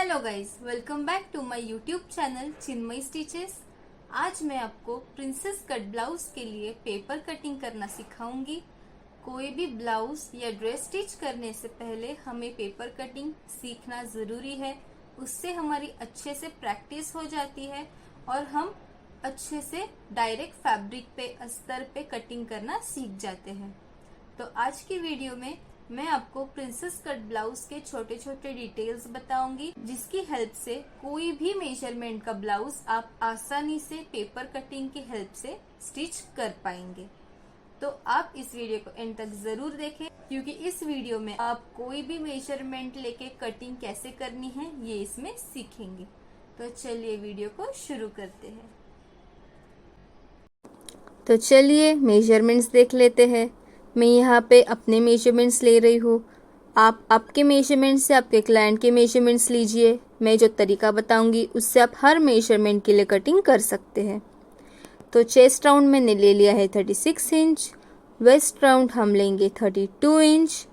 Hello guys, welcome back to my YouTube channel Chinmay Stitches. आज मैं आपको प्रिंसेस कट ब्लाउज के लिए पेपर कटिंग करना सिखाऊंगी। कोई भी ब्लाउज या ड्रेस स्टिच करने से पहले हमें पेपर कटिंग सीखना ज़रूरी है। उससे हमारी अच्छे से प्रैक्टिस हो जाती है और हम अच्छे से डायरेक्ट फैब्रिक पे अस्तर पे कटिंग करना सीख जाते हैं। तो आज की वीडियो में मैं आपको प्रिंसेस कट ब्लाउज के छोटे छोटे डिटेल्स बताऊंगी, जिसकी हेल्प से कोई भी मेजरमेंट का ब्लाउज आप आसानी से पेपर कटिंग की हेल्प से स्टिच कर पाएंगे। तो आप इस वीडियो को एंड तक जरूर देखें, क्योंकि इस वीडियो में आप कोई भी मेजरमेंट लेके कटिंग कैसे करनी है ये इसमें सीखेंगे। तो चलिए वीडियो को शुरू करते हैं। तो चलिए मेजरमेंट्स देख लेते हैं। मैं यहाँ पे अपने मेजरमेंट्स ले रही हूँ। आप आपके मेजरमेंट्स से आपके क्लाइंट के मेजरमेंट्स लीजिए। मैं जो तरीका बताऊंगी उससे आप हर मेजरमेंट के लिए कटिंग कर सकते हैं। तो चेस्ट राउंड मैंने ले लिया है 36 इंच, वेस्ट राउंड हम लेंगे 32 इंच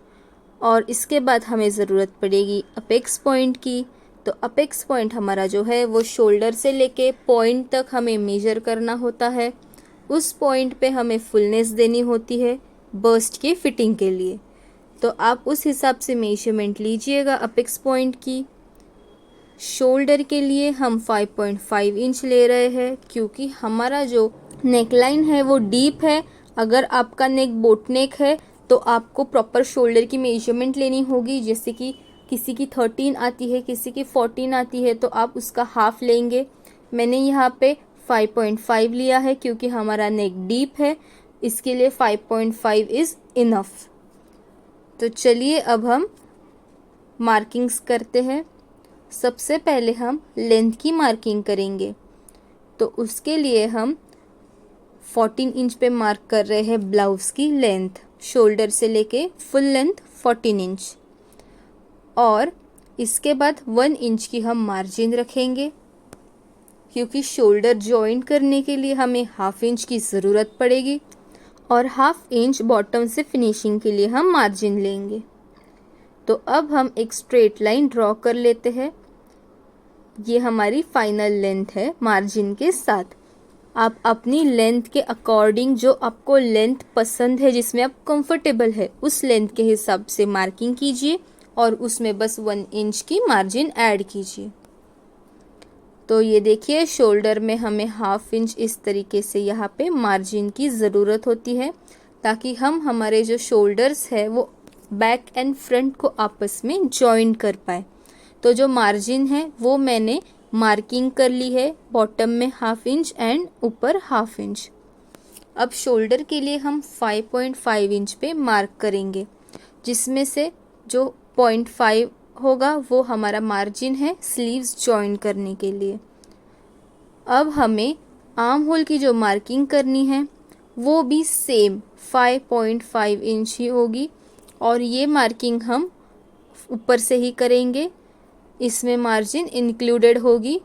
और इसके बाद हमें ज़रूरत पड़ेगी अपेक्स पॉइंट की। तो अपेक्स पॉइंट हमारा जो है वो शोल्डर से लेके पॉइंट तक हमें मेजर करना होता है। उस पॉइंट पे हमें फुलनेस देनी होती है बर्स्ट की फिटिंग के लिए। तो आप उस हिसाब से मेजरमेंट लीजिएगा अपेक्स पॉइंट की। शोल्डर के लिए हम 5.5 इंच ले रहे हैं, क्योंकि हमारा जो नेकलाइन है वो डीप है। अगर आपका नेक बोट नेक है तो आपको प्रॉपर शोल्डर की मेजरमेंट लेनी होगी। जैसे कि किसी की 13 आती है, किसी की 14 आती है, तो आप उसका हाफ लेंगे। मैंने यहाँ पे 5.5 लिया है क्योंकि हमारा नेक डीप है, इसके लिए 5.5 इज़ इनफ। तो चलिए अब हम मार्किंग्स करते हैं। सबसे पहले हम लेंथ की मार्किंग करेंगे। तो उसके लिए हम 14 इंच पे मार्क कर रहे हैं ब्लाउज की लेंथ, शोल्डर से लेके फुल लेंथ 14 इंच। और इसके बाद 1 इंच की हम मार्जिन रखेंगे, क्योंकि शोल्डर जॉइंट करने के लिए हमें हाफ इंच की ज़रूरत पड़ेगी और हाफ इंच बॉटम से फिनिशिंग के लिए हम मार्जिन लेंगे। तो अब हम एक स्ट्रेट लाइन ड्रॉ कर लेते हैं। ये हमारी फाइनल लेंथ है मार्जिन के साथ। आप अपनी लेंथ के अकॉर्डिंग, जो आपको लेंथ पसंद है, जिसमें आप कंफर्टेबल है, उस लेंथ के हिसाब से मार्किंग कीजिए और उसमें बस 1 इंच की मार्जिन ऐड कीजिए। तो ये देखिए, शोल्डर में हमें हाफ इंच इस तरीके से यहाँ पे मार्जिन की ज़रूरत होती है, ताकि हम हमारे जो शोल्डर्स है वो बैक एंड फ्रंट को आपस में जॉइन कर पाए। तो जो मार्जिन है वो मैंने मार्किंग कर ली है, बॉटम में हाफ इंच एंड ऊपर हाफ इंच। अब शोल्डर के लिए हम 5.5 इंच पे मार्क करेंगे, जिसमें से जो 0.5 होगा वो हमारा मार्जिन है स्लीव्स जॉइन करने के लिए। अब हमें आर्म होल की जो मार्किंग करनी है वो भी सेम 5.5 इंच ही होगी, और ये मार्किंग हम ऊपर से ही करेंगे। इसमें मार्जिन इंक्लूडेड होगी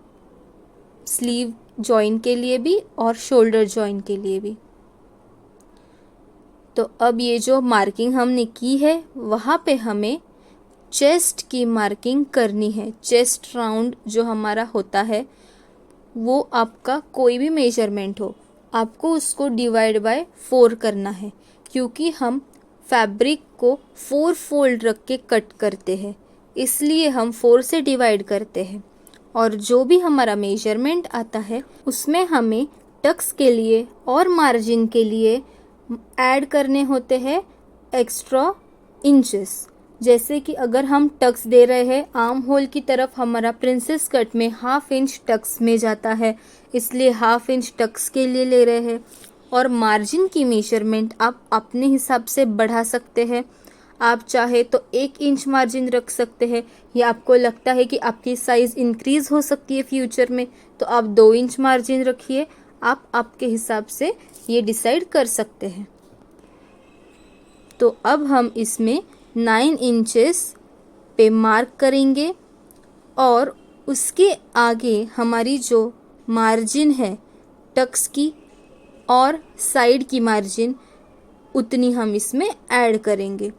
स्लीव जॉइन के लिए भी और शोल्डर जॉइन के लिए भी। तो अब ये जो मार्किंग हमने की है वहाँ पे हमें चेस्ट की मार्किंग करनी है। चेस्ट राउंड जो हमारा होता है वो आपका कोई भी मेजरमेंट हो, आपको उसको डिवाइड बाय 4 करना है, क्योंकि हम फैब्रिक को 4 फोल्ड रख के कट करते हैं, इसलिए हम 4 से डिवाइड करते हैं। और जो भी हमारा मेजरमेंट आता है उसमें हमें टक्स के लिए और मार्जिन के लिए ऐड करने होते हैं एक्स्ट्रा इंचेस। जैसे कि अगर हम टक्स दे रहे हैं आर्म होल की तरफ, हमारा प्रिंसेस कट में हाफ इंच टक्स में जाता है, इसलिए हाफ इंच टक्स के लिए ले रहे हैं। और मार्जिन की मेजरमेंट आप अपने हिसाब से बढ़ा सकते हैं। आप चाहे तो 1 इंच मार्जिन रख सकते हैं, या आपको लगता है कि आपकी साइज़ इंक्रीज़ हो सकती है फ्यूचर में, तो आप 2 इंच मार्जिन रखिए। आप आपके हिसाब से ये डिसाइड कर सकते हैं। तो अब हम इसमें 9 इंचेस पे मार्क करेंगे और उसके आगे हमारी जो मार्जिन है टक्स की और साइड की मार्जिन, उतनी हम इसमें ऐड करेंगे।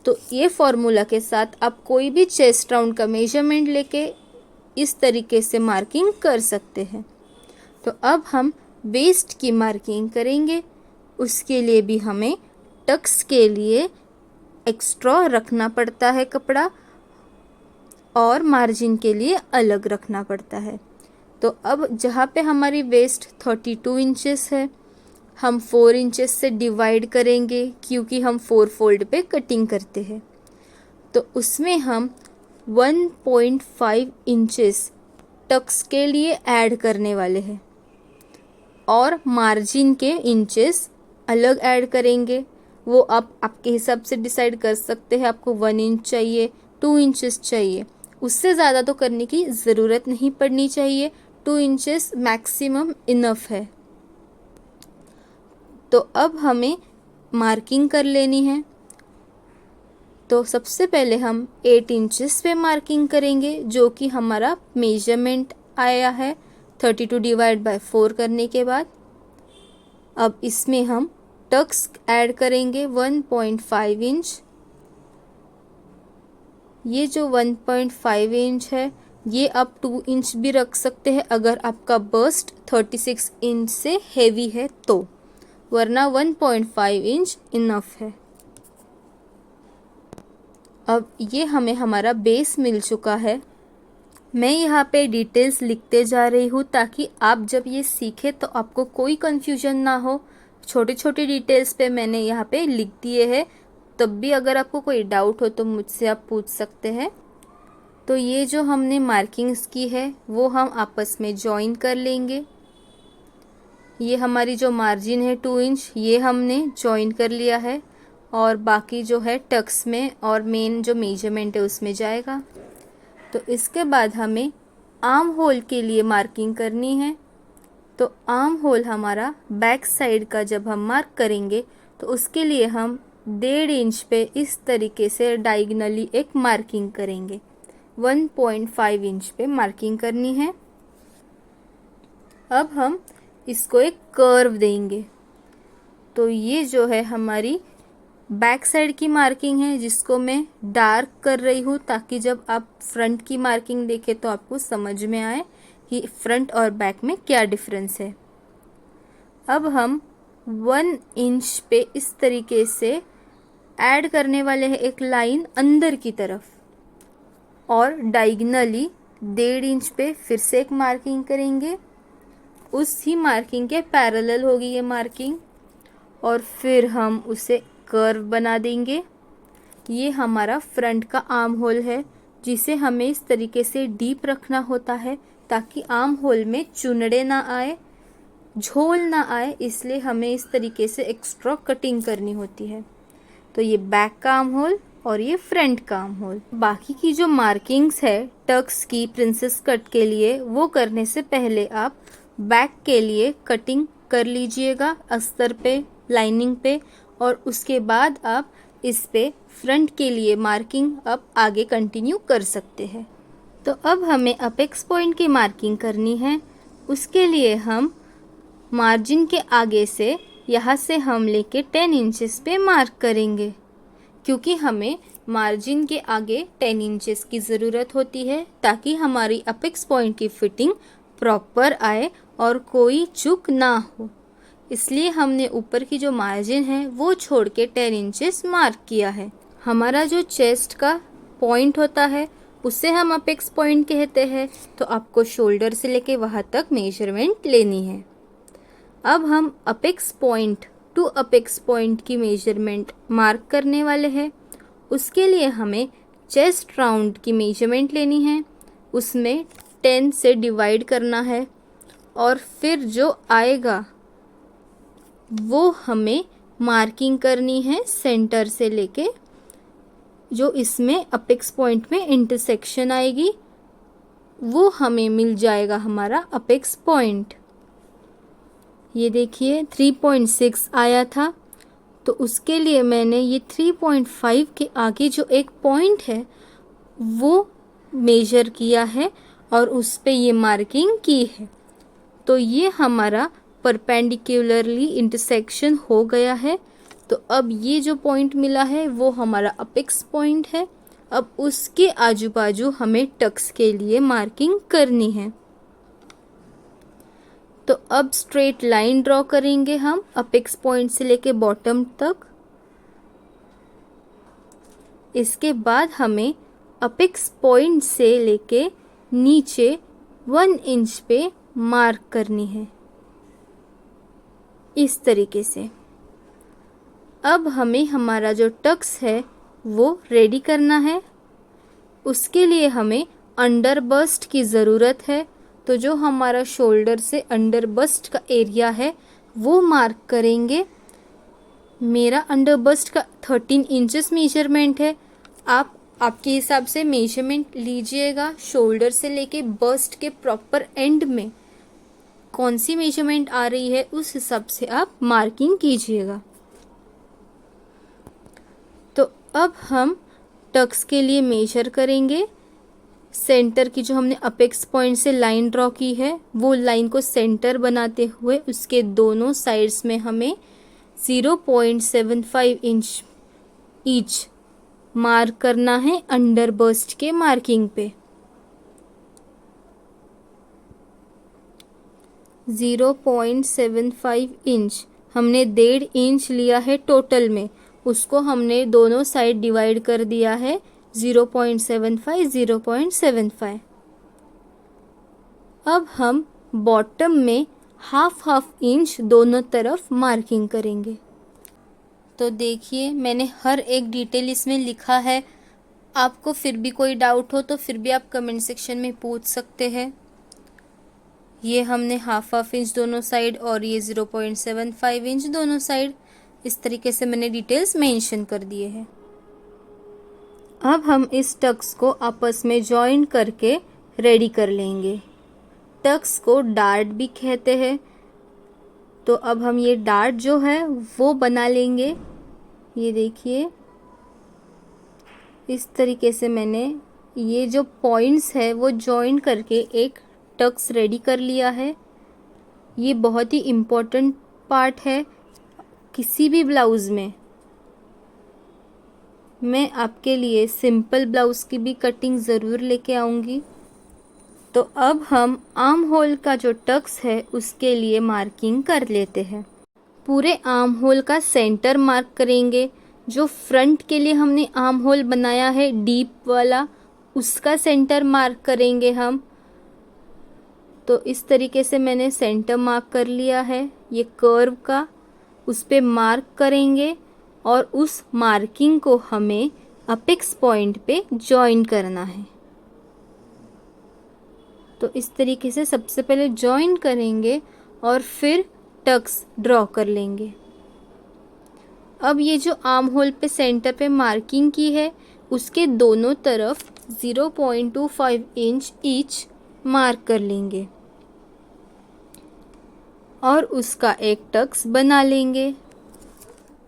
तो ये फॉर्मूला के साथ आप कोई भी चेस्ट राउंड का मेजरमेंट लेके इस तरीके से मार्किंग कर सकते हैं। तो अब हम वेस्ट की मार्किंग करेंगे। उसके लिए भी हमें टक्स के लिए एक्स्ट्रा रखना पड़ता है कपड़ा और मार्जिन के लिए अलग रखना पड़ता है। तो अब जहाँ पे हमारी वेस्ट 32 इंचेस है, हम 4 इंचेस से डिवाइड करेंगे क्योंकि हम 4 फोल्ड पे कटिंग करते हैं। तो उसमें हम 1.5 इंचेस टक्स के लिए ऐड करने वाले हैं और मार्जिन के इंचेस अलग ऐड करेंगे। वो आप आपके हिसाब से डिसाइड कर सकते हैं, आपको 1 इंच चाहिए, 2 इंचेस चाहिए, उससे ज़्यादा तो करने की ज़रूरत नहीं पड़नी चाहिए। 2 इंचेस मैक्सिमम इनफ है। तो अब हमें मार्किंग कर लेनी है। तो सबसे पहले हम 8 इंचेस पे मार्किंग करेंगे, जो कि हमारा मेजरमेंट आया है 32 डिवाइड बाय 4 करने के बाद। अब इसमें हम टक्स ऐड करेंगे 1.5 इंच। ये जो 1.5 इंच है ये आप 2 इंच भी रख सकते हैं अगर आपका बस्ट 36 इंच से हेवी है तो, वरना 1.5 इंच इनफ है। अब ये हमें हमारा बेस मिल चुका है। मैं यहाँ पे डिटेल्स लिखते जा रही हूँ ताकि आप जब ये सीखें तो आपको कोई कन्फ्यूजन ना हो। छोटे छोटे डिटेल्स पे मैंने यहाँ पे लिख दिए हैं, तब भी अगर आपको कोई डाउट हो तो मुझसे आप पूछ सकते हैं। तो ये जो हमने मार्किंग्स की है वो हम आपस में जॉइन कर लेंगे। ये हमारी जो मार्जिन है 2 इंच ये हमने जॉइन कर लिया है और बाकी जो है टक्स में और मेन जो मेजरमेंट है उसमें जाएगा। तो इसके बाद हमें आर्म होल के लिए मार्किंग करनी है। तो आर्म होल हमारा बैक साइड का जब हम मार्क करेंगे तो उसके लिए हम 1.5 इंच पे इस तरीके से डायगनली एक मार्किंग करेंगे। 1.5 इंच पे मार्किंग करनी है। अब हम इसको एक कर्व देंगे। तो ये जो है हमारी बैक साइड की मार्किंग है जिसको मैं डार्क कर रही हूँ ताकि जब आप फ्रंट की मार्किंग देखें तो आपको समझ में आए कि फ्रंट और बैक में क्या डिफरेंस है। अब हम 1 इंच पे इस तरीके से ऐड करने वाले हैं एक लाइन अंदर की तरफ और डायगनली 1.5 इंच पे फिर से एक मार्किंग करेंगे। उसी मार्किंग के पैरेलल होगी ये मार्किंग और फिर हम उसे कर्व बना देंगे। ये हमारा फ्रंट का आर्म होल है जिसे हमें इस तरीके से डीप रखना होता है ताकि आर्म होल में चुनड़े ना आए, झोल ना आए, इसलिए हमें इस तरीके से एक्स्ट्रा कटिंग करनी होती है। तो ये बैक का आर्म होल और ये फ्रंट का आर्म होल। बाकी की जो मार्किंग्स है टक्स की प्रिंसेस कट के लिए वो करने से पहले आप बैक के लिए कटिंग कर लीजिएगा अस्तर पे, लाइनिंग पे, और उसके बाद आप इस पे फ्रंट के लिए मार्किंग अब आगे कंटिन्यू कर सकते हैं। तो अब हमें अपेक्स पॉइंट की मार्किंग करनी है। उसके लिए हम मार्जिन के आगे से यहाँ से हम लेके 10 इंचेस पे मार्क करेंगे क्योंकि हमें मार्जिन के आगे 10 इंचेस की ज़रूरत होती है ताकि हमारी अपेक्स पॉइंट की फिटिंग प्रॉपर आए और कोई चूक ना हो। इसलिए हमने ऊपर की जो मार्जिन है वो छोड़ के 10 इंचेस मार्क किया है। हमारा जो चेस्ट का पॉइंट होता है उसे हम अपेक्स पॉइंट कहते हैं। तो आपको शोल्डर से लेके वहाँ तक मेजरमेंट लेनी है। अब हम apex point two apex point की मेजरमेंट मार्क करने वाले हैं। उसके लिए हमें चेस्ट राउंड की मेजरमेंट लेनी है, उसमें 10 से डिवाइड करना है और फिर जो आएगा वो हमें मार्किंग करनी है सेंटर से लेके जो इसमें अपेक्स पॉइंट में इंटरसेक्शन आएगी वो हमें मिल जाएगा हमारा अपेक्स पॉइंट। ये देखिए 3.6 आया था, तो उसके लिए मैंने ये 3.5 के आगे जो एक पॉइंट है वो मेजर किया है और उस पे ये मार्किंग की है। तो ये हमारा परपेंडिकुलरली इंटरसेक्शन हो गया है। तो अब ये जो पॉइंट मिला है वो हमारा अपेक्स पॉइंट है अब उसके आजू बाजू हमें टक्स के लिए मार्किंग करनी है। तो अब स्ट्रेट लाइन ड्रॉ करेंगे हम अपेक्स पॉइंट से लेके बॉटम तक। इसके बाद हमें अपेक्स पॉइंट से लेके नीचे 1 इंच पे मार्क करनी है, इस तरीके से। अब हमें हमारा जो टक्स है वो रेडी करना है। उसके लिए हमें अंडर बस्ट की ज़रूरत है। तो जो हमारा शोल्डर से अंडर बस्ट का एरिया है वो मार्क करेंगे। मेरा अंडर बस्ट का 13 इंचेस मेजरमेंट है। आप आपके हिसाब से मेजरमेंट लीजिएगा। शोल्डर से लेके बस्ट के प्रॉपर एंड में कौन सी मेजरमेंट आ रही है उस हिसाब से आप मार्किंग कीजिएगा। तो अब हम टक्स के लिए मेजर करेंगे। सेंटर की जो हमने अपेक्स पॉइंट से लाइन ड्रॉ की है वो लाइन को सेंटर बनाते हुए उसके दोनों साइड्स में हमें 0.75 इंच ईच मार्क करना है अंडर बस्ट के मार्किंग पे। 0.75 इंच हमने 1.5 इंच लिया है टोटल में, उसको हमने दोनों साइड डिवाइड कर दिया है 0.75 0.75। अब हम बॉटम में हाफ इंच दोनों तरफ मार्किंग करेंगे। तो देखिए मैंने हर एक डिटेल इसमें लिखा है। आपको फिर भी कोई डाउट हो तो फिर भी आप कमेंट सेक्शन में पूछ सकते हैं। ये हमने हाफ इंच दोनों साइड और ये 0.75 इंच दोनों साइड, इस तरीके से मैंने डिटेल्स मेंशन कर दिए हैं। अब हम इस टक्स को आपस में जॉइन करके रेडी कर लेंगे। टक्स को डार्ट भी कहते हैं। तो अब हम ये डार्ट जो है वो बना लेंगे। ये देखिए इस तरीके से मैंने ये जो पॉइंट्स है वो जॉइन करके एक टक्स रेडी कर लिया है। ये बहुत ही इम्पोर्टेंट पार्ट है किसी भी ब्लाउज़ में। मैं आपके लिए सिंपल ब्लाउज़ की भी कटिंग ज़रूर लेके आऊँगी। तो अब हम आर्म होल का जो टक्स है उसके लिए मार्किंग कर लेते हैं। पूरे आर्म होल का सेंटर मार्क करेंगे। जो फ्रंट के लिए हमने आर्म होल बनाया है डीप वाला, उसका सेंटर मार्क करेंगे हम। तो इस तरीके से मैंने सेंटर मार्क कर लिया है। ये कर्व का उस पे मार्क करेंगे और उस मार्किंग को हमें अपेक्स पॉइंट पे जॉइन करना है। तो इस तरीके से सबसे पहले जॉइन करेंगे और फिर टक्स ड्रॉ कर लेंगे। अब ये जो आर्म होल पे सेंटर पे मार्किंग की है उसके दोनों तरफ 0.25 इंच ईच मार्क कर लेंगे और उसका एक टक्स बना लेंगे।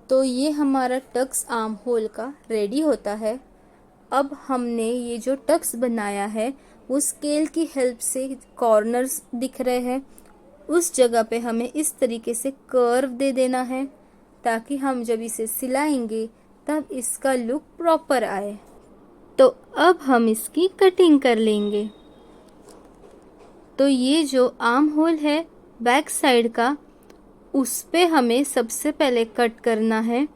तो ये हमारा टक्स आर्म होल का रेडी होता है। अब हमने ये जो टक्स बनाया है वो स्केल की हेल्प से कॉर्नर्स दिख रहे हैं, उस जगह पे हमें इस तरीके से कर्व दे देना है ताकि हम जब इसे सिलाएंगे तब इसका लुक प्रॉपर आए। तो अब हम इसकी कटिंग कर लेंगे। तो ये जो आर्म होल है बैक साइड का, उस पे हमें सबसे पहले कट करना है।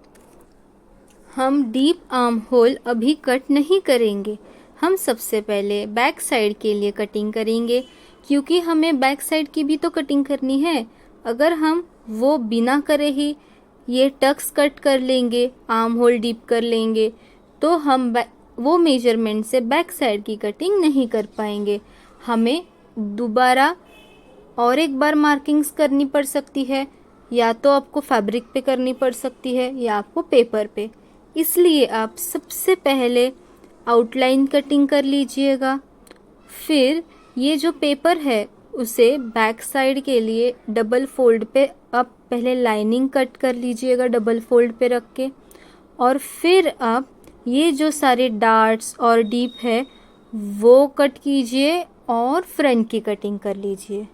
हम डीप आर्म होल अभी कट नहीं करेंगे, हम सबसे पहले बैक साइड के लिए कटिंग करेंगे क्योंकि हमें बैक साइड की भी तो कटिंग करनी है। अगर हम वो बिना करे ही ये टक्स कट कर लेंगे, आर्म होल डीप कर लेंगे, तो हम वो मेजरमेंट से बैक साइड की कटिंग नहीं कर पाएंगे। हमें दोबारा और एक बार मार्किंग्स करनी पड़ सकती है, या तो आपको फैब्रिक पे करनी पड़ सकती है या आपको पेपर पे। इसलिए आप सबसे पहले आउटलाइन कटिंग कर लीजिएगा। फिर ये जो पेपर है उसे बैक साइड के लिए डबल फोल्ड पे आप पहले लाइनिंग कट कर लीजिएगा डबल फोल्ड पे रख के, और फिर आप ये जो सारे डार्ट्स और डीप है वो कट कीजिए और फ्रंट की कटिंग कर लीजिए।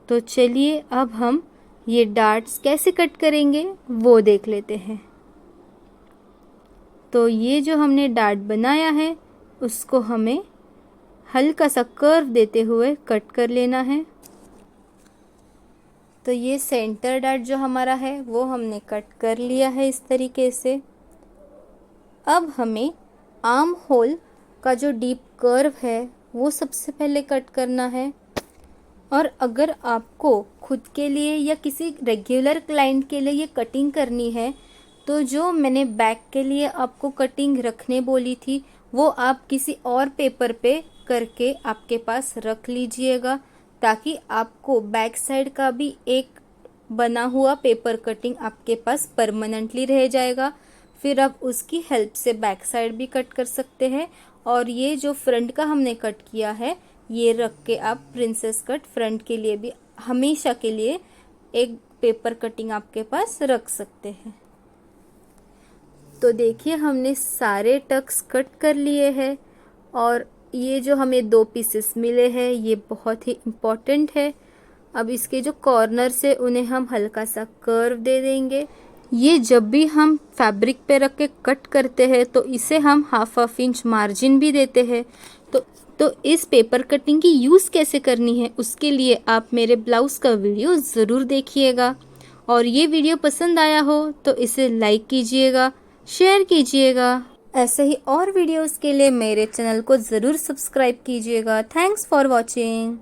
तो चलिए अब हम ये डार्ट्स कैसे कट करेंगे वो देख लेते हैं। तो ये जो हमने डार्ट बनाया है उसको हमें हल्का सा कर्व देते हुए कट कर लेना है। तो ये सेंटर डार्ट जो हमारा है वो हमने कट कर लिया है इस तरीके से। अब हमें आर्म होल का जो डीप कर्व है वो सबसे पहले कट करना है। और अगर आपको खुद के लिए या किसी रेगुलर क्लाइंट के लिए ये कटिंग करनी है तो जो मैंने बैक के लिए आपको कटिंग रखने बोली थी वो आप किसी और पेपर पे करके आपके पास रख लीजिएगा, ताकि आपको बैक साइड का भी एक बना हुआ पेपर कटिंग आपके पास परमानेंटली रह जाएगा। फिर आप उसकी हेल्प से बैक साइड भी कट कर सकते हैं। और ये जो फ्रंट का हमने कट किया है ये रख के आप प्रिंसेस कट फ्रंट के लिए भी हमेशा के लिए एक पेपर कटिंग आपके पास रख सकते हैं। तो देखिए हमने सारे टक्स कट कर लिए हैं और ये जो हमें 2 पीसेस मिले हैं ये बहुत ही इम्पोर्टेंट है। अब इसके जो कॉर्नर्स है उन्हें हम हल्का सा कर्व दे देंगे। ये जब भी हम फैब्रिक पे रख के कट करते हैं तो इसे हम हाफ इंच मार्जिन भी देते हैं। तो इस पेपर कटिंग की यूज़ कैसे करनी है उसके लिए आप मेरे ब्लाउज़ का वीडियो ज़रूर देखिएगा। और ये वीडियो पसंद आया हो तो इसे लाइक कीजिएगा, शेयर कीजिएगा। ऐसे ही और वीडियोस के लिए मेरे चैनल को ज़रूर सब्सक्राइब कीजिएगा। Thanks for watching.